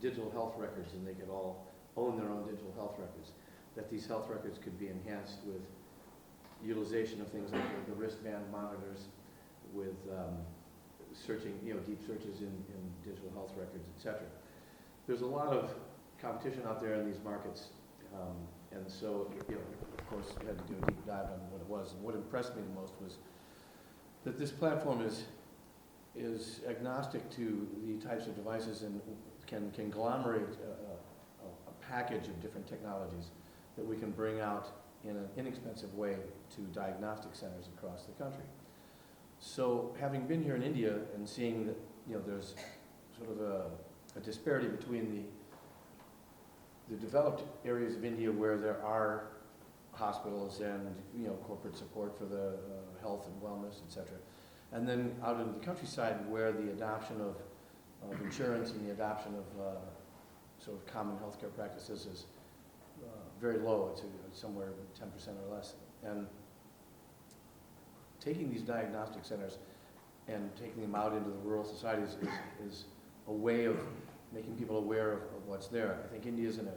digital health records, and they could all own their own digital health records, that these health records could be enhanced with utilization of things like the wristband monitors, with searching, deep searches in digital health records, etc. There's a lot of competition out there in these markets, and so, of course, we had to do a deep dive on what it was. And what impressed me the most was that this platform is agnostic to the types of devices and can conglomerate a package of different technologies that we can bring out in an inexpensive way to diagnostic centers across the country. So having been here in India and seeing that there's sort of a disparity between the developed areas of India where there are hospitals and corporate support for the health and wellness, etc., and then out in the countryside where the adoption of insurance and the adoption of sort of common healthcare practices is very low. It's somewhere 10% or less. And taking these diagnostic centers and taking them out into the rural societies is a way of making people aware of what's there. I think India is in an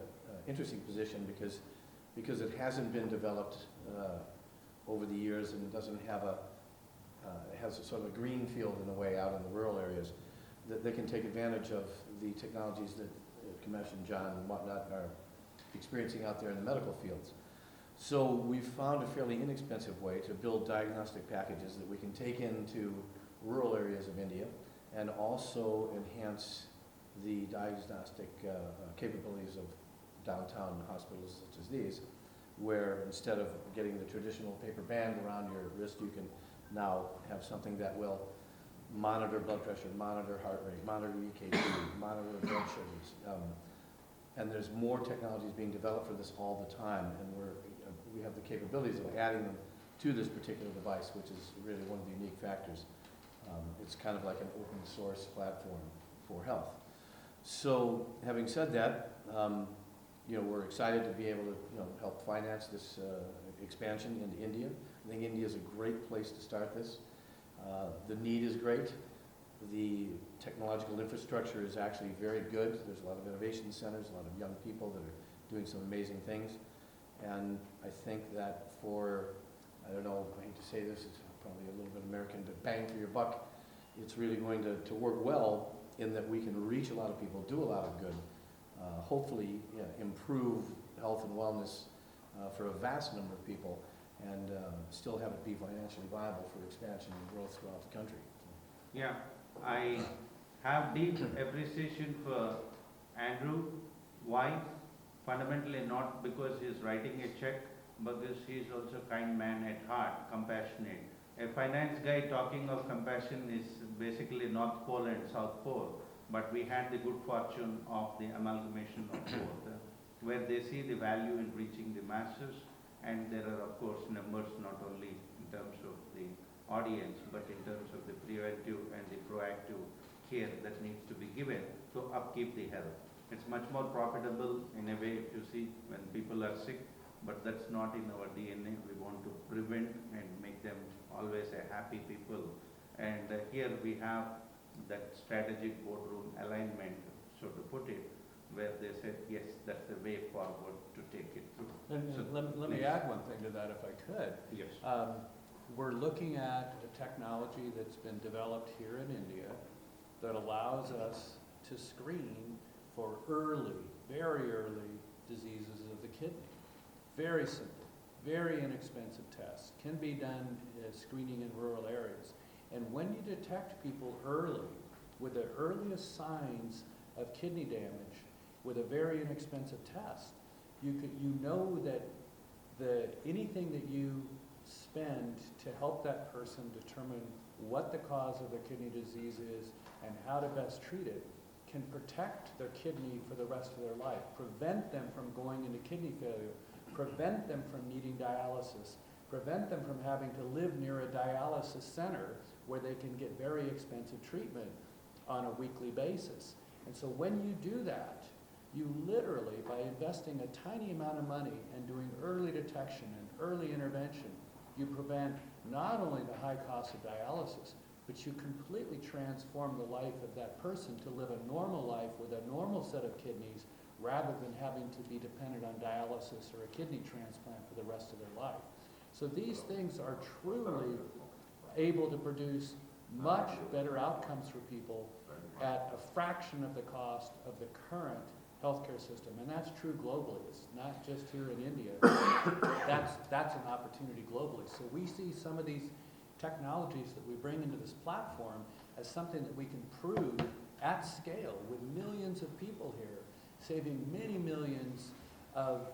interesting position because it hasn't been developed over the years and doesn't have it has a sort of a green field in a way out in the rural areas that they can take advantage of the technologies that Kamesh and John and whatnot are experiencing out there in the medical fields. So we've found a fairly inexpensive way to build diagnostic packages that we can take into rural areas of India and also enhance the diagnostic capabilities of downtown hospitals such as these, where instead of getting the traditional paper band around your wrist, you can now have something that will monitor blood pressure, monitor heart rate, monitor EKG, monitor blood sugars. And there's more technologies being developed for this all the time, and we have the capabilities of adding them to this particular device, which is really one of the unique factors. It's kind of like an open source platform for health. So having said that, we're excited to be able to help finance this expansion into India. I think India is a great place to start this. The need is great. The technological infrastructure is actually very good. There's a lot of innovation centers, a lot of young people that are doing some amazing things. And I think that I don't know, I hate to say this, it's probably a little bit American, but bang for your buck, it's really going to work well in that we can reach a lot of people, do a lot of good, hopefully improve health and wellness for a vast number of people, and still have it be financially viable for expansion and growth throughout the country. Yeah, I have deep appreciation for Andrew. Why? Fundamentally not because he's writing a check, but because he's also a kind man at heart, compassionate. A finance guy talking of compassion is basically North Pole and South Pole, but we had the good fortune of the amalgamation of both, where they see the value in reaching the masses, and there are of course numbers not only in terms of the audience, but in terms of the preventive and the proactive care that needs to be given to upkeep the health. It's much more profitable in a way if you see when people are sick, but that's not in our DNA. We want to prevent and make them always a happy people. And here we have that strategic boardroom alignment, so to put it, where they said, yes, that's the way forward to take it through. Let me add one thing to that if I could. Yes. We're looking at a technology that's been developed here in India that allows us to screen for very early diseases of the kidney. Very simple, very inexpensive tests. Can be done as screening in rural areas. And when you detect people early with the earliest signs of kidney damage with a very inexpensive test, you know that anything that you spend to help that person determine what the cause of their kidney disease is and how to best treat it can protect their kidney for the rest of their life, prevent them from going into kidney failure, prevent them from needing dialysis, prevent them from having to live near a dialysis center where they can get very expensive treatment on a weekly basis. And so when you do that, you literally, by investing a tiny amount of money and doing early detection and early intervention, you prevent not only the high cost of dialysis, but you completely transform the life of that person to live a normal life with a normal set of kidneys rather than having to be dependent on dialysis or a kidney transplant for the rest of their life. So these things are truly able to produce much better outcomes for people at a fraction of the cost of the current healthcare system. And that's true globally. It's not just here in India. That's an opportunity globally. So we see some of these technologies that we bring into this platform as something that we can prove at scale with millions of people here, saving many millions of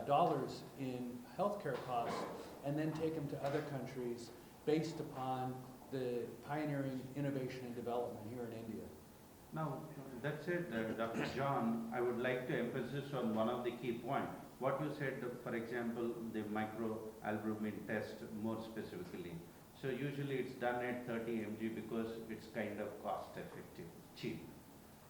dollars in healthcare costs, and then take them to other countries based upon the pioneering innovation and development here in India. Now, that said, Dr. John, I would like to emphasize on one of the key points. What you said, for example, the microalbumin test more specifically. So usually it's done at 30 mg because it's kind of cost effective, cheap.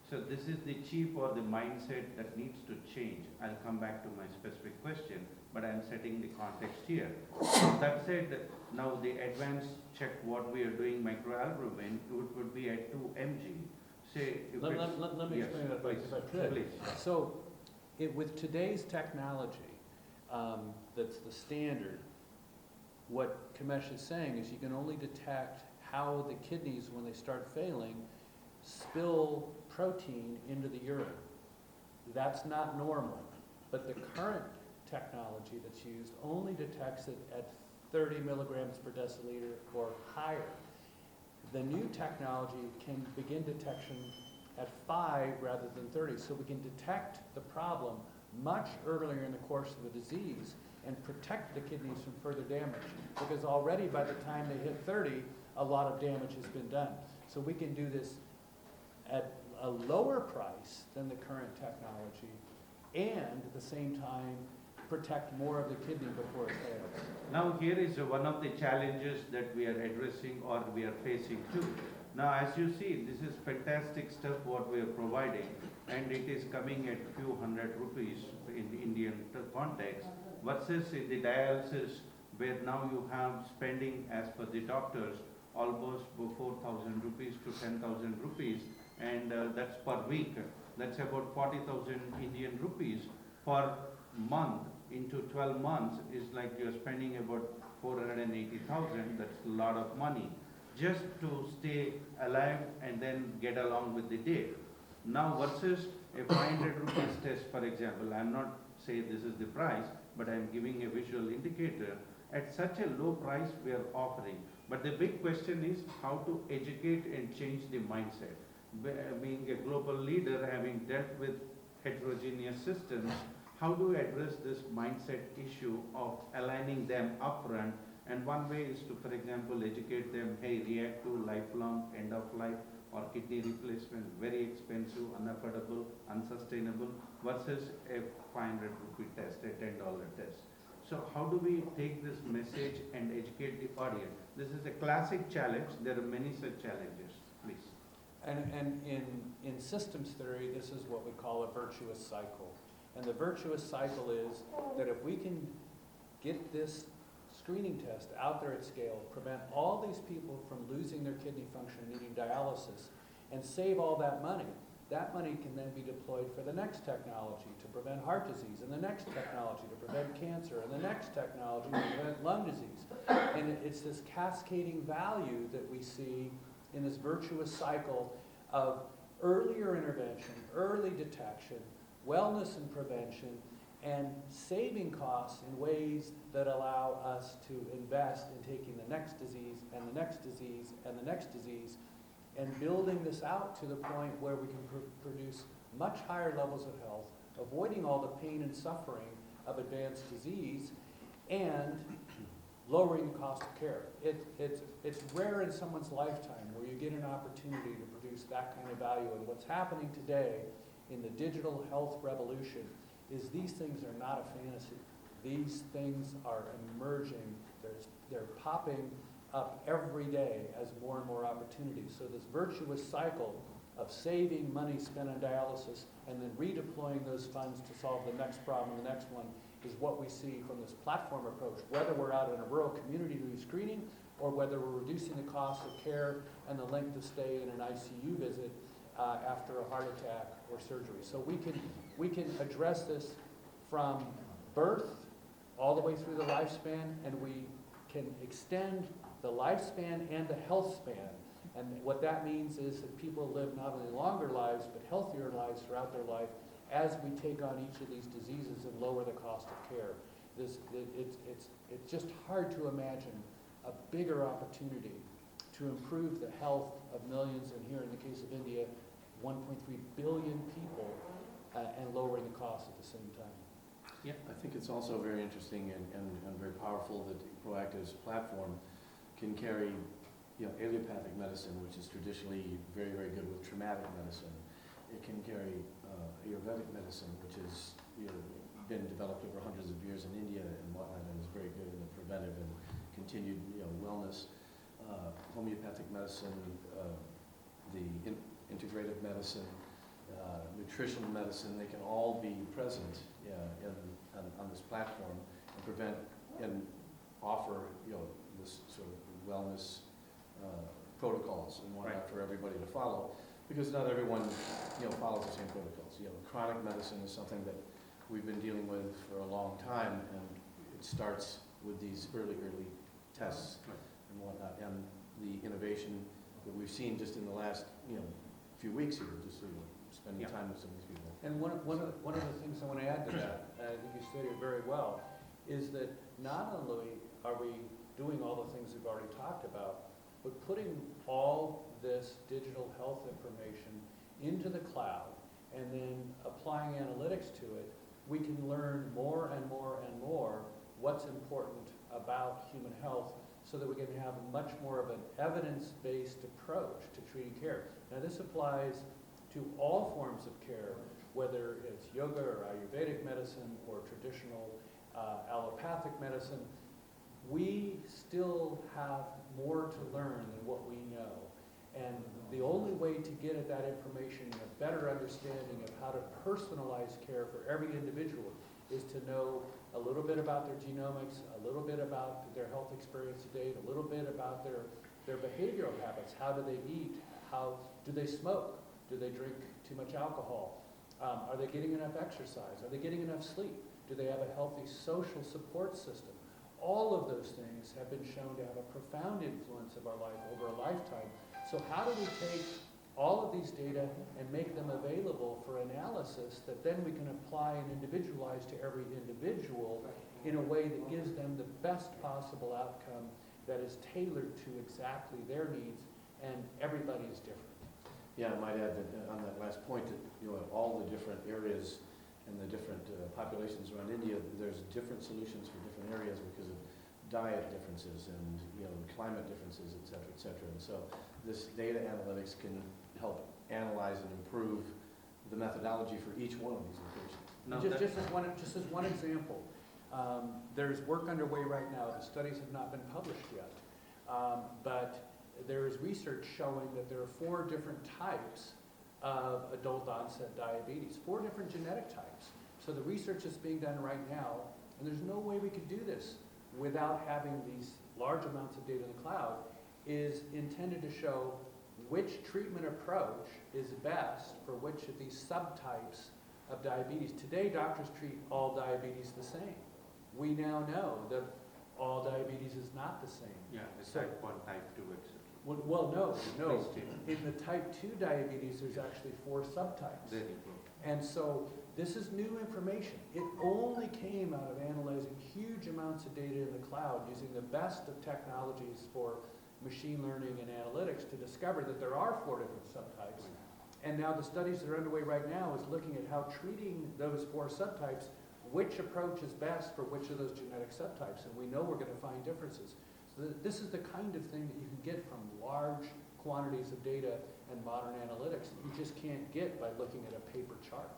So this is the cheap or the mindset that needs to change. I'll come back to my specific question, but I'm setting the context here. That said, now the advanced check what we are doing microalbumin, it would be at 2 mg. Say, if Let me yes, explain that please, if I could. please. So with today's technology, that's the standard, what Kamesh is saying is you can only detect how the kidneys, when they start failing, spill protein into the urine. That's not normal. But the current technology that's used only detects it at 30 milligrams per deciliter or higher. The new technology can begin detection at 5 rather than 30, so we can detect the problem much earlier in the course of the disease and protect the kidneys from further damage, because already by the time they hit 30, a lot of damage has been done. So we can do this at a lower price than the current technology, and at the same time protect more of the kidney before it fails. Now here is one of the challenges that we are addressing or we are facing too. Now as you see, this is fantastic stuff what we are providing, and it is coming at few hundred rupees in the Indian context, versus in the dialysis where now you have spending as per the doctors almost 4,000 rupees to 10,000 rupees, and that's per week. That's about 40,000 Indian rupees per month. Into 12 months is like you're spending about 480,000. That's a lot of money just to stay alive and then get along with the day. Now versus a 500 rupees test, for example, I'm not saying this is the price, but I'm giving a visual indicator. At such a low price we are offering. But the big question is how to educate and change the mindset. Being a global leader, having dealt with heterogeneous systems, how do we address this mindset issue of aligning them upfront? And one way is to, for example, educate them, hey, react to lifelong, end of life, or kidney replacement, very expensive, unaffordable, unsustainable, versus a 500 rupee test, a $10 test. So how do we take this message and educate the audience? This is a classic challenge. There are many such challenges. Please. And in systems theory, this is what we call a virtuous cycle. And the virtuous cycle is that if we can get this screening test out there at scale, prevent all these people from losing their kidney function and needing dialysis, and save all that money can then be deployed for the next technology to prevent heart disease, and the next technology to prevent cancer, and the next technology to prevent lung disease. And it's this cascading value that we see in this virtuous cycle of earlier intervention, early detection, wellness and prevention, and saving costs in ways that allow us to invest in taking the next disease and the next disease and the next disease, and building this out to the point where we can produce much higher levels of health, avoiding all the pain and suffering of advanced disease, and lowering the cost of care. It's rare in someone's lifetime where you get an opportunity to produce that kind of value. And what's happening today in the digital health revolution is these things are not a fantasy. These things are emerging. They're popping up every day as more and more opportunities. So this virtuous cycle of saving money spent on dialysis and then redeploying those funds to solve the next problem, the next one, is what we see from this platform approach, whether we're out in a rural community doing screening or whether we're reducing the cost of care and the length of stay in an ICU visit after a heart attack or surgery. So we can address this from birth all the way through the lifespan, and we can extend the lifespan and the health span. And what that means is that people live not only longer lives, but healthier lives throughout their life as we take on each of these diseases and lower the cost of care. It's just hard to imagine a bigger opportunity to improve the health of millions, and here in the case of India, 1.3 billion people, and lowering the cost at the same time. Yeah, I think it's also very interesting and very powerful that Proactiff's platform can carry, allopathic medicine, which is traditionally very, very good with traumatic medicine. It can carry Ayurvedic medicine, which has been developed over hundreds of years in India and whatnot, and is very good in the preventive and continued wellness. Homeopathic medicine, the integrative medicine, nutritional medicine, they can all be present on this platform and prevent and offer this sort of wellness protocols and whatnot for everybody to follow, because not everyone follows the same protocols. Chronic medicine is something that we've been dealing with for a long time, and it starts with these early tests and whatnot, and the innovation that we've seen just in the last few weeks here, just spending time with some of these people. And one of the things I want to add to that, I think you stated it very well, is that not only are we doing all the things we've already talked about, but putting all this digital health information into the cloud and then applying analytics to it, we can learn more and more and more what's important about human health, so that we can have much more of an evidence-based approach to treating care. Now, this applies to all forms of care, whether it's yoga or Ayurvedic medicine or traditional allopathic medicine. We still have more to learn than what we know. And the only way to get at that information and a better understanding of how to personalize care for every individual is to know a little bit about their genomics, a little bit about their health experience to date, a little bit about their behavioral habits. How do they eat? How do they smoke? Do they drink too much alcohol? Are they getting enough exercise? Are they getting enough sleep? Do they have a healthy social support system? All of those things have been shown to have a profound influence of our life over a lifetime. So how do we take all of these data and make them available for analysis that then we can apply and individualize to every individual in a way that gives them the best possible outcome that is tailored to exactly their needs, and everybody is different. Yeah, I might add that on that last point, that all the different areas and the different populations around India, there's different solutions for different areas because of diet differences and climate differences, et cetera, et cetera. And so this data analytics can help analyze and improve the methodology for each one of these locations. Now, just as one example, there's work underway right now. The studies have not been published yet, but there is research showing that there are 4 different types of adult onset diabetes, 4 different genetic types. So the research is being done right now, and there's no way we could do this without having these large amounts of data in the cloud, is intended to show which treatment approach is best for which of these subtypes of diabetes. Today, doctors treat all diabetes the same. We now know that all diabetes is not the same. Yeah, it's type 1, type 2, etc. Well, no. In the type 2 diabetes, there's actually 4 subtypes. There you go. And so this is new information. It only came out of analyzing huge amounts of data in the cloud using the best of technologies for machine learning and analytics to discover that there are 4 different subtypes. And now the studies that are underway right now is looking at how treating those 4 subtypes, which approach is best for which of those genetic subtypes. And we know we're going to find differences. So this is the kind of thing that you can get from large quantities of data and modern analytics that you just can't get by looking at a paper chart.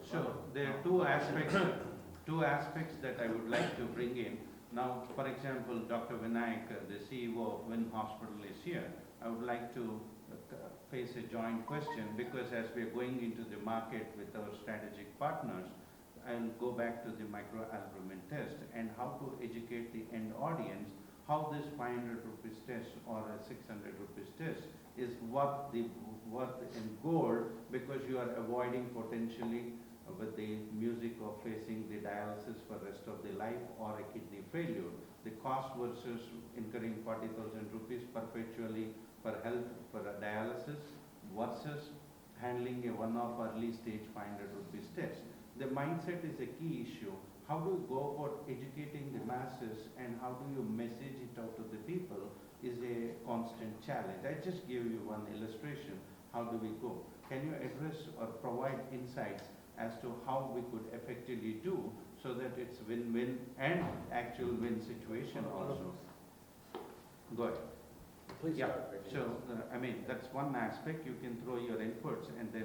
So there are two aspects that I would like to bring in. Now, for example, Dr. Vinayak, the CEO of Vinn Hospital, is here. I would like to face a joint question, because as we are going into the market with our strategic partners, I'll go back to the microalbumin test and how to educate the end audience how this 500 rupees test or a 600 rupees test is worth in gold, because you are avoiding potentially with the music of facing the dialysis for rest of the life or a kidney failure. The cost versus incurring 40,000 rupees perpetually for health for a dialysis versus handling a one-off early stage 500 rupees test. The mindset is a key issue. How do you go about educating the masses, and how do you message it out to the people is a constant challenge. I just gave you one illustration. How do we go? Can you address or provide insights as to how we could effectively do so that it's win-win and actual win situation also? Go ahead. Please Yeah. start, Rick. So, I mean, that's one aspect. You can throw your inputs and then